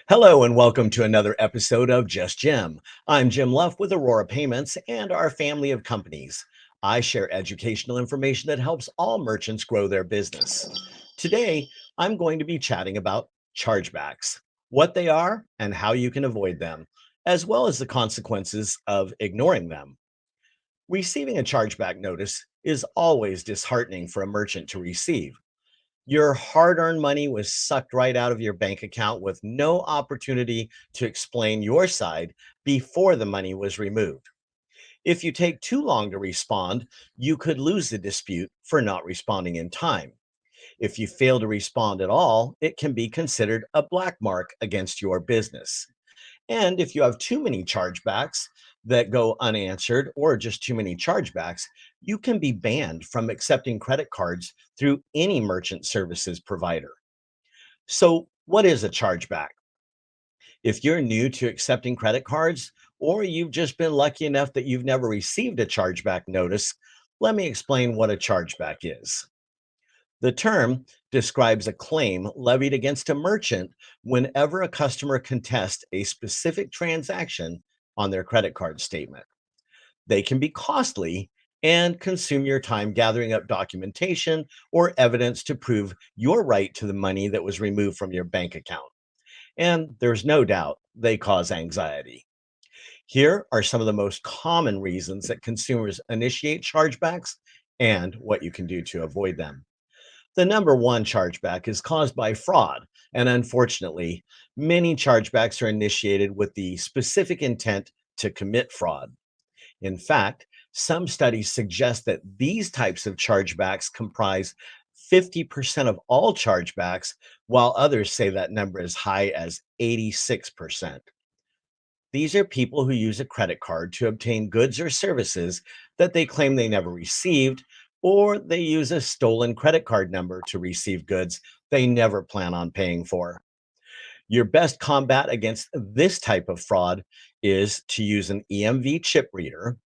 Hello and welcome to another episode of Just Jim. I'm Jim Luff with Aurora Payments and our family of companies. I share educational information that helps all merchants grow their business. Today, I'm going to be chatting about chargebacks, what they are, and how you can avoid them, as well as the consequences of ignoring them. Receiving a chargeback notice is always disheartening for a merchant to receive. Your hard earned money was sucked right out of your bank account with no opportunity to explain your side before the money was removed. If you take too long to respond, you could lose the dispute for not responding in time. If you fail to respond at all, it can be considered a black mark against your business. And if you have too many chargebacks that go unanswered or just too many chargebacks, you can be banned from accepting credit cards through any merchant services provider. So, what is a chargeback? If you're new to accepting credit cards, or you've just been lucky enough that you've never received a chargeback notice, let me explain what a chargeback is. The term describes a claim levied against a merchant whenever a customer contests a specific transaction on their credit card statement. They can be costly and consume your time gathering up documentation or evidence to prove your right to the money that was removed from your bank account. And there's no doubt they cause anxiety. Here are some of the most common reasons that consumers initiate chargebacks and what you can do to avoid them. The number one chargeback is caused by fraud, and unfortunately, many chargebacks are initiated with the specific intent to commit fraud. In fact, some studies suggest that these types of chargebacks comprise 50% of all chargebacks, while others say that number is high as 86%. These are people who use a credit card to obtain goods or services that they claim they never received, or they use a stolen credit card number to receive goods they never plan on paying for. Your best combat against this type of fraud is to use an EMV chip reader.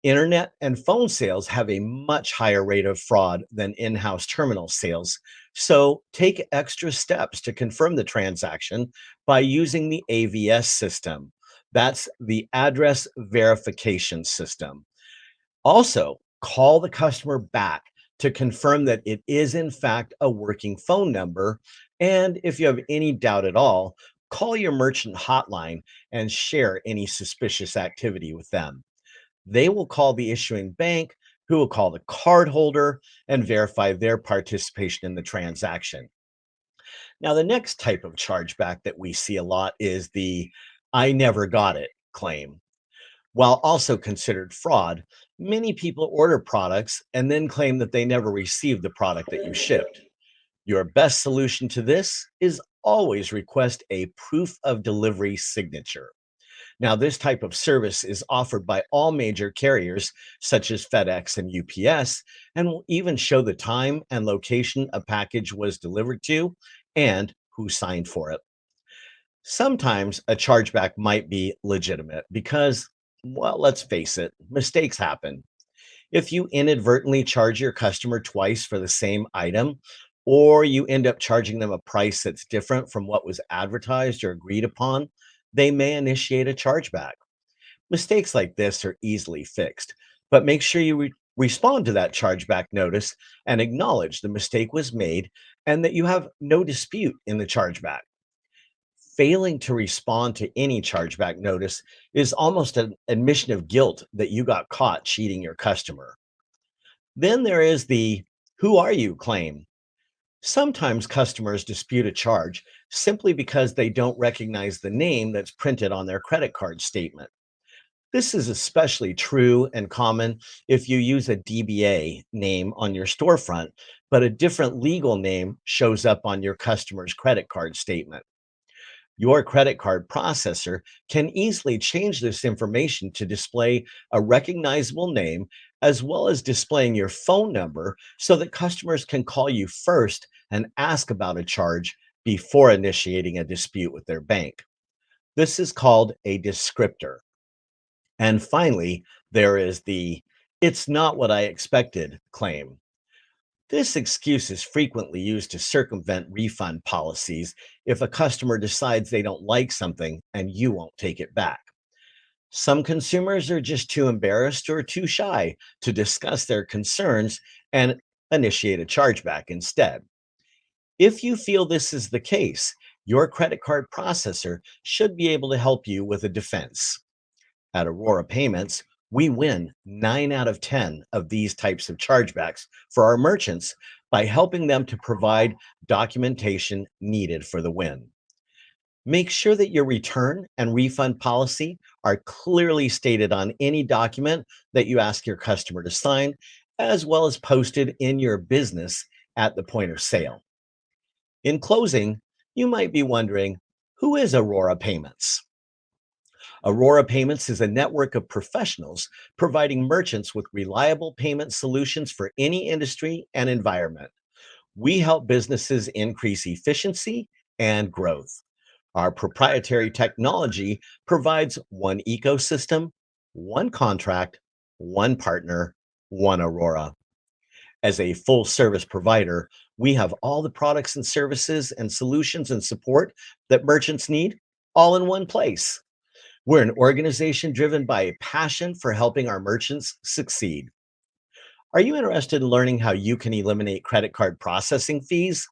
Internet and phone sales have a much higher rate of fraud than in house terminal sales. So take extra steps to confirm the transaction by using the AVS system. That's the address verification system. Also, call the customer back to confirm that it is, in fact, a working phone number. And if you have any doubt at all, call your merchant hotline and share any suspicious activity with them. They will call the issuing bank, who will call the cardholder and verify their participation in the transaction. Now, the next type of chargeback that we see a lot is the I never got it claim. While also considered fraud, many people order products and then claim that they never received the product that you shipped. Your best solution to this is always request a proof of delivery signature. Now, this type of service is offered by all major carriers, such as FedEx and UPS, and will even show the time and location a package was delivered to and who signed for it. Sometimes a chargeback might be legitimate because, well, let's face it, mistakes happen. If you inadvertently charge your customer twice for the same item, or you end up charging them a price that's different from what was advertised or agreed upon, they may initiate a chargeback. Mistakes like this are easily fixed, but make sure you respond to that chargeback notice and acknowledge the mistake was made and that you have no dispute in the chargeback. Failing to respond to any chargeback notice is almost an admission of guilt that you got caught cheating your customer. Then there is the who are you claim. Sometimes customers dispute a charge simply because they don't recognize the name that's printed on their credit card statement. This is especially true and common if you use a DBA name on your storefront, but a different legal name shows up on your customer's credit card statement. Your credit card processor can easily change this information to display a recognizable name, as well as displaying your phone number so that customers can call you first and ask about a charge before initiating a dispute with their bank. This is called a descriptor. And finally, there is the it's not what I expected claim. This excuse is frequently used to circumvent refund policies if a customer decides they don't like something and you won't take it back. Some consumers are just too embarrassed or too shy to discuss their concerns and initiate a chargeback instead. If you feel this is the case, your credit card processor should be able to help you with a defense. At Aurora Payments, we win 9 out of 10 of these types of chargebacks for our merchants by helping them to provide documentation needed for the win. Make sure that your return and refund policy are clearly stated on any document that you ask your customer to sign, as well as posted in your business at the point of sale. In closing, you might be wondering, who is Aurora Payments? Aurora Payments is a network of professionals providing merchants with reliable payment solutions for any industry and environment. We help businesses increase efficiency and growth. Our proprietary technology provides one ecosystem, one contract, one partner, one Aurora. As a full service provider, we have all the products and services and solutions and support that merchants need all in one place. We're an organization driven by a passion for helping our merchants succeed. Are you interested in learning how you can eliminate credit card processing fees?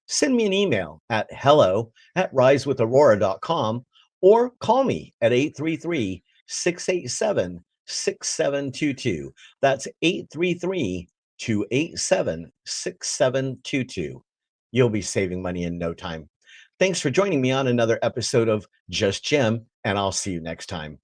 Send me an email at hello@risewithaurora.com or call me at 833-687 6722. That's 833-287 6722. You'll be saving money in no time. Thanks for joining me on another episode of Just Jim, and I'll see you next time.